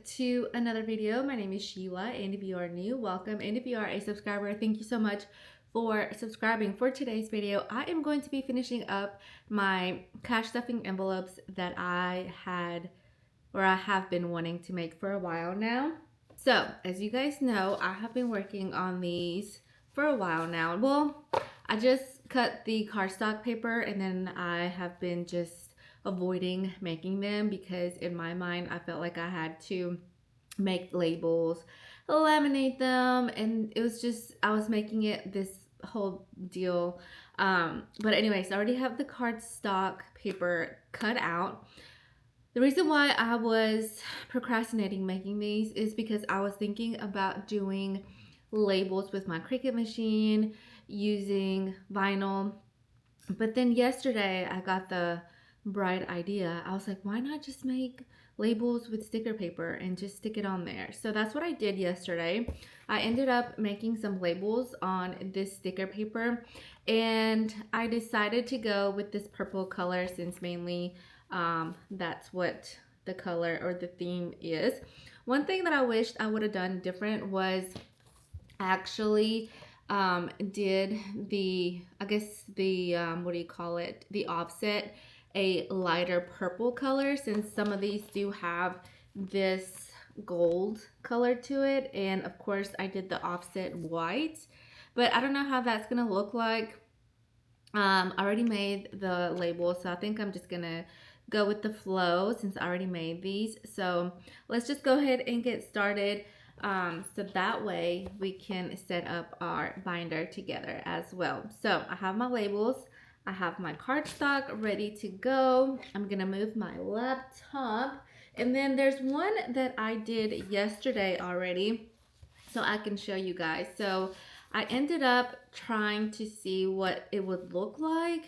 to another video. My name is Sheila, and if you are new, welcome. And if you are a subscriber, thank you so much for subscribing. For today's video, I am going to be finishing up my cash stuffing envelopes that I have been wanting to make for a while now. So, as you guys know, I have been working on these for a while now. Well, I just cut the cardstock paper and then I have been just avoiding making them because in my mind I felt like I had to make labels, laminate them, and it was just I was making it this whole deal. But anyways, I already have the cardstock paper cut out. The reason why I was procrastinating making these is because I was thinking about doing labels with my Cricut machine using vinyl. But then yesterday I got the bright idea. I was like, why not just make labels with sticker paper and just stick it on there? So that's what I did yesterday. I ended up making some labels on this sticker paper, and I decided to go with this purple color since mainly that's what the color or the theme is. One thing that I wished I would have done different was actually did the, I guess the, what do you call it? The offset a lighter purple color, since some of these do have this gold color to it. And of course I did the offset white, but I don't know how that's gonna look like. I already made the label, so I think I'm just gonna go with the flow since I already made these. So let's just go ahead and get started. So that way we can set up our binder together as well. So I have my labels, I have my cardstock ready to go. I'm gonna move my laptop, and then there's one that I did yesterday already, so I can show you guys. So I ended up trying to see what it would look like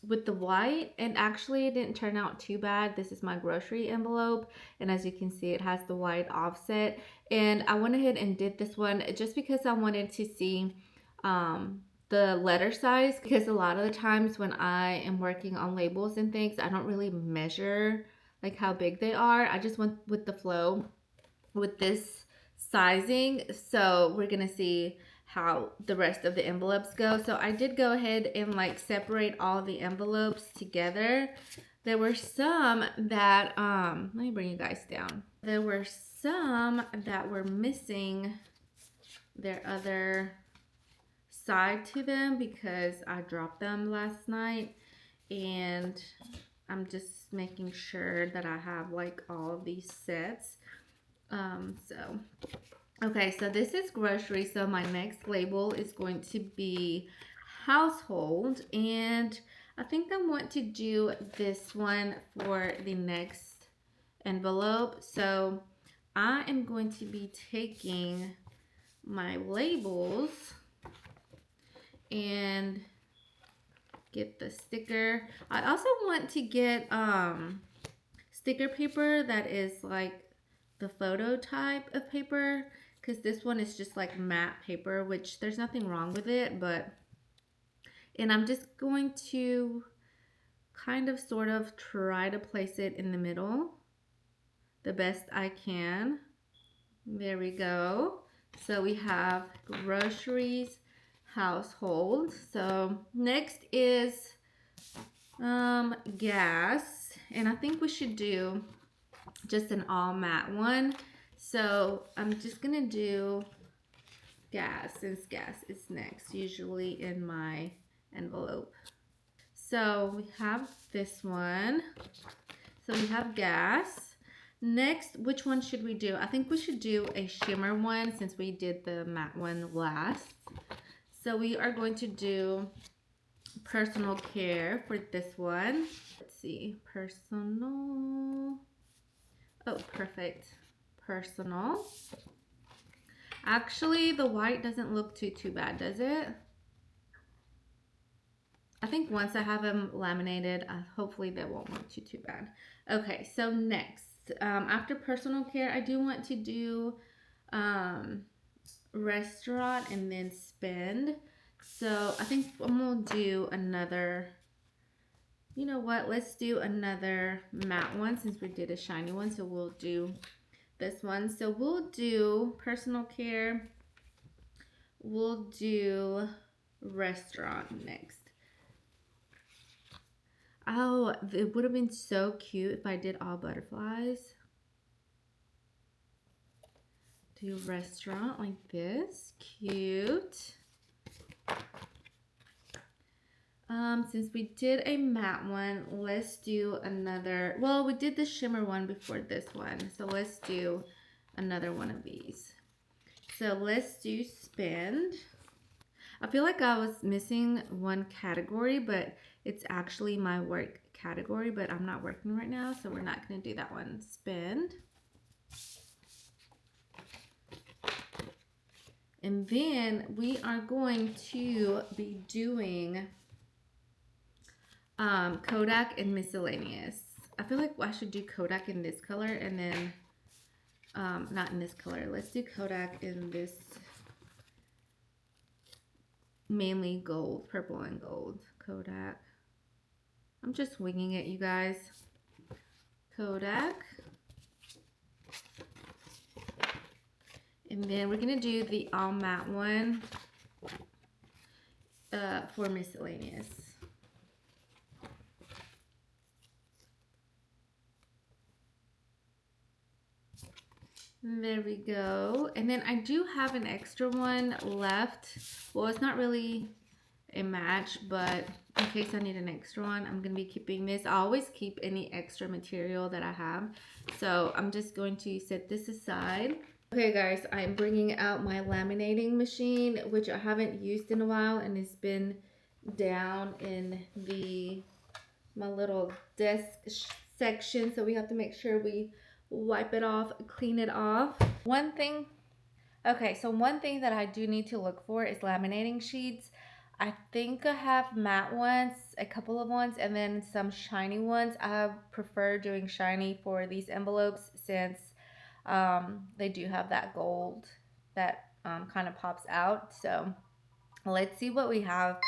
with the white, and actually it didn't turn out too bad. This is my grocery envelope, and as you can see it has the white offset, and I went ahead and did this one just because I wanted to see the letter size, because a lot of the times when I am working on labels and things, I don't really measure like how big they are. I just went with the flow with this sizing. So we're gonna see how the rest of the envelopes go. So I did go ahead and like separate all the envelopes together. There were some that let me bring you guys down. There were some that were missing their other side to them because I dropped them last night, and I'm just making sure that I have like all of these sets. Okay, so this is grocery. So my next label is going to be household, and I think I want to do this one for the next envelope. So I am going to be taking my labels and get the sticker. I also want to get sticker paper that is like the photo type of paper, because this one is just like matte paper, which there's nothing wrong with it, and I'm just going to kind of sort of try to place it in the middle the best I can. There we go. So we have groceries, household. So next is gas, and I think we should do just an all matte one. So I'm just gonna do gas, since gas is next usually in my envelope. So we have this one. So we have gas. Next, which one should we do? I think we should do a shimmer one since we did the matte one last. So we are going to do personal care for this one. Let's see, personal. Oh, perfect. Personal. Actually, the white doesn't look too bad, does it? I think once I have them laminated, hopefully they won't look too bad. Okay, so next, after personal care, I do want to do restaurant and then spend. So I think I'm gonna do another You know what? Let's do another matte one since we did a shiny one. So we'll do this one. So we'll do personal care. We'll do restaurant next. Oh, it would have been so cute if I did all butterflies. Do restaurant like this. Cute. Since we did a matte one, let's do another. Well, we did the shimmer one before this one. So let's do another one of these. So let's do spend. I feel like I was missing one category, but it's actually my work category, but I'm not working right now, so we're not going to do that one. Spend. And then we are going to be doing Kodak and miscellaneous. I feel like I should do Kodak in this color and then not in this color. Let's do Kodak in this mainly gold, purple and gold. Kodak. I'm just winging it, you guys. Kodak. And then we're gonna do the all matte one for miscellaneous. There we go. And then I do have an extra one left. Well, it's not really a match, but in case I need an extra one, I'm going to be keeping this. I always keep any extra material that I have. So I'm just going to set this aside. Okay guys, I'm bringing out my laminating machine, which I haven't used in a while, and it's been down in my little desk section. So we have to make sure we wipe it off, clean it off. One thing that I do need to look for is laminating sheets. I think I have matte ones, a couple of ones, and then some shiny ones. I prefer doing shiny for these envelopes since they do have that gold that kind of pops out. So let's see what we have.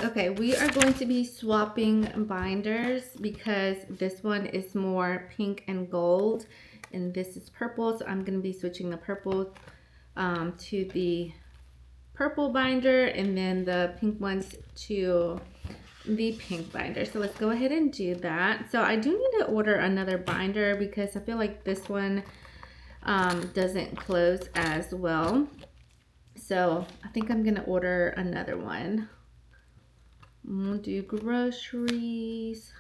Okay, we are going to be swapping binders because this one is more pink and gold and this is purple. So I'm going to be switching the purple to the purple binder and then the pink ones to the pink binder. So let's go ahead and do that. So I do need to order another binder because I feel like this one doesn't close as well. So I think I'm going to order another one. We'll do groceries.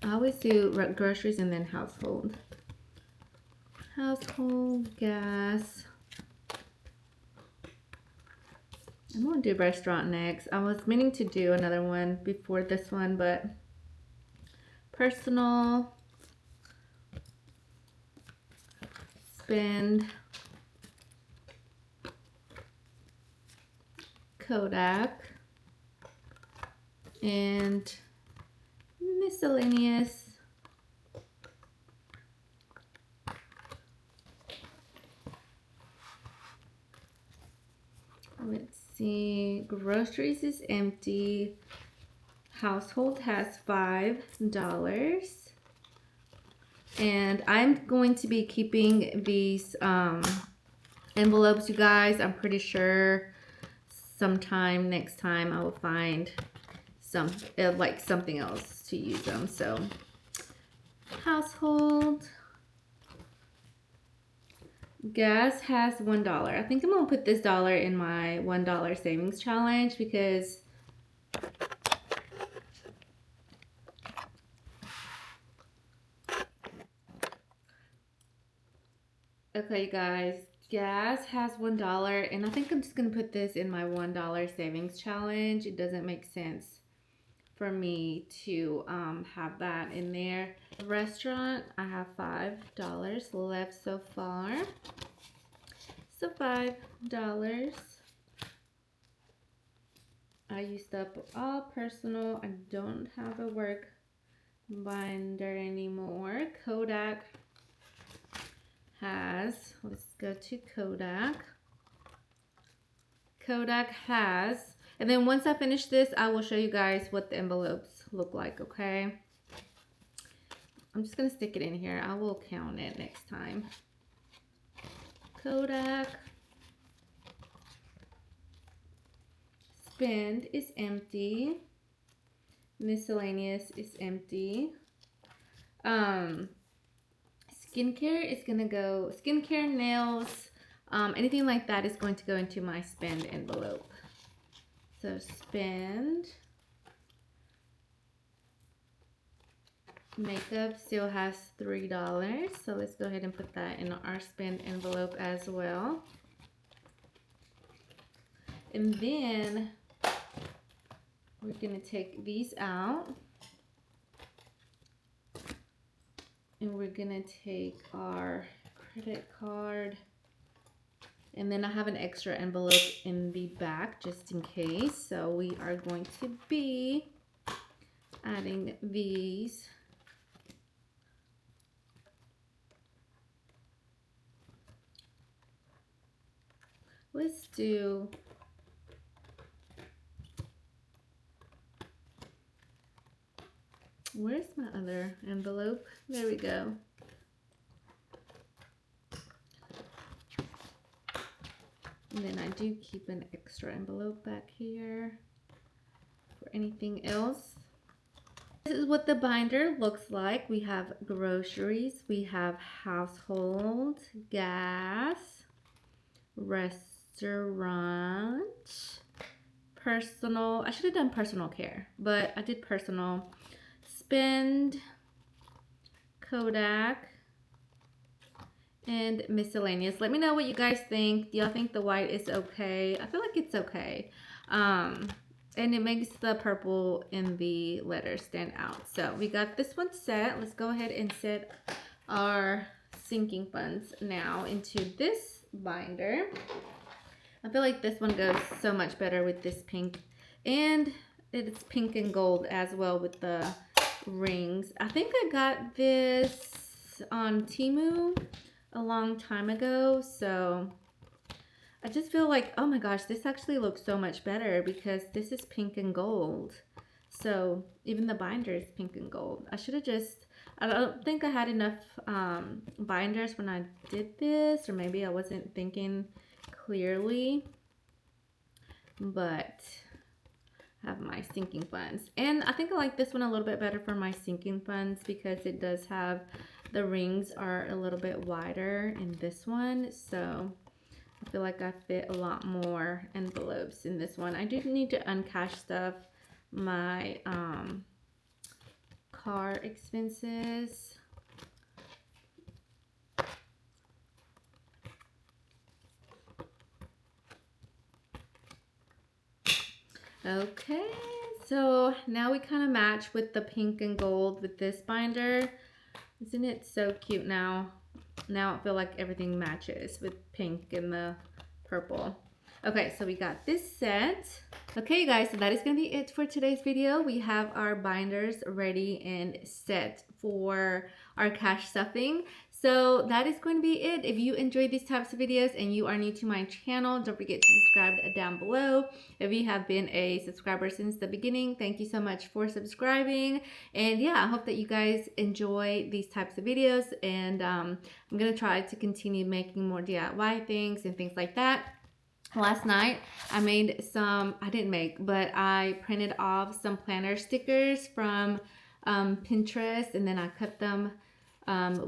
I always do groceries and then household. Household, gas. I'm gonna do restaurant next. I was meaning to do another one before this one, but personal, spend, Kodak. and miscellaneous. Let's see, groceries is empty. Household has $5. And I'm going to be keeping these envelopes, you guys. I'm pretty sure sometime next time I will find some like something else to use them. So household. Gas has $1. I think I'm gonna put this dollar in my $1 savings challenge because okay, you guys, gas has $1, and I think I'm just gonna put this in my $1 savings challenge. It doesn't make sense for me to have that in there. Restaurant, I have $5 left so far. So $5. I used up all personal. I don't have a work binder anymore. Kodak has, let's go to Kodak. Kodak has, and then once I finish this, I will show you guys what the envelopes look like, okay? I'm just gonna stick it in here. I will count it next time. Kodak. Spend is empty. Miscellaneous is empty. Skincare is gonna go, skincare, nails, anything like that is going to go into my spend envelope. So spend. Makeup still has $3, so let's go ahead and put that in our spend envelope as well. And then we're gonna take these out. And we're gonna take our credit card. And then I have an extra envelope in the back just in case. So we are going to be adding these. Let's do where's my other envelope? There we go. And then I do keep an extra envelope back here for anything else. This is what the binder looks like. We have groceries, we have household, gas, restaurant, personal. I should have done personal care, but I did personal. Spend, Kodak, and miscellaneous. Let me know what you guys think. Do y'all think the white is okay? I feel like it's okay. And it makes the purple in the letters stand out. So we got this one set. Let's go ahead and set our sinking funds now into this binder. I feel like this one goes so much better with this pink, and it's pink and gold as well with the rings. I think I got this on Temu a long time ago, so I just feel like, oh my gosh, this actually looks so much better because this is pink and gold. So even the binder is pink and gold. I should have just, I don't think I had enough binders when I did this, or maybe I wasn't thinking clearly, but I have my sinking funds. And I think I like this one a little bit better for my sinking funds because it does have, the rings are a little bit wider in this one. So I feel like I fit a lot more envelopes in this one. I do need to uncash stuff, my car expenses. Okay, so now we kind of match with the pink and gold with this binder. Isn't it so cute now? Now I feel like everything matches with pink and the purple. Okay, so we got this set. Okay, guys, so that is going to be it for today's video. We have our binders ready and set for our cash stuffing. So that is going to be it. If you enjoy these types of videos and you are new to my channel, don't forget to subscribe down below. If you have been a subscriber since the beginning, thank you so much for subscribing. And yeah, I hope that you guys enjoy these types of videos. And I'm going to try to continue making more DIY things and things like that. Last night I made some, I didn't make, but I printed off some planner stickers from Pinterest, and then I cut them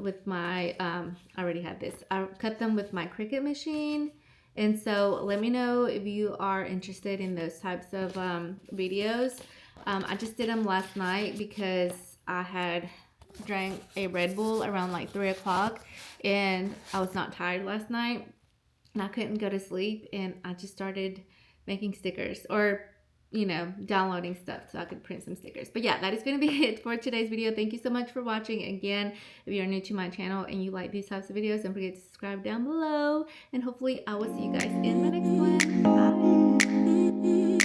with my, I already have this, I cut them with my Cricut machine. And so let me know if you are interested in those types of videos. I just did them last night because I had drank a Red Bull around like 3 o'clock and I was not tired last night. And I couldn't go to sleep, and I just started making stickers, or downloading stuff so I could print some stickers. But yeah, that is going to be it for today's video. Thank you so much for watching. Again, if you're new to my channel and you like these types of videos, don't forget to subscribe down below, and hopefully I will see you guys in the next one. Bye.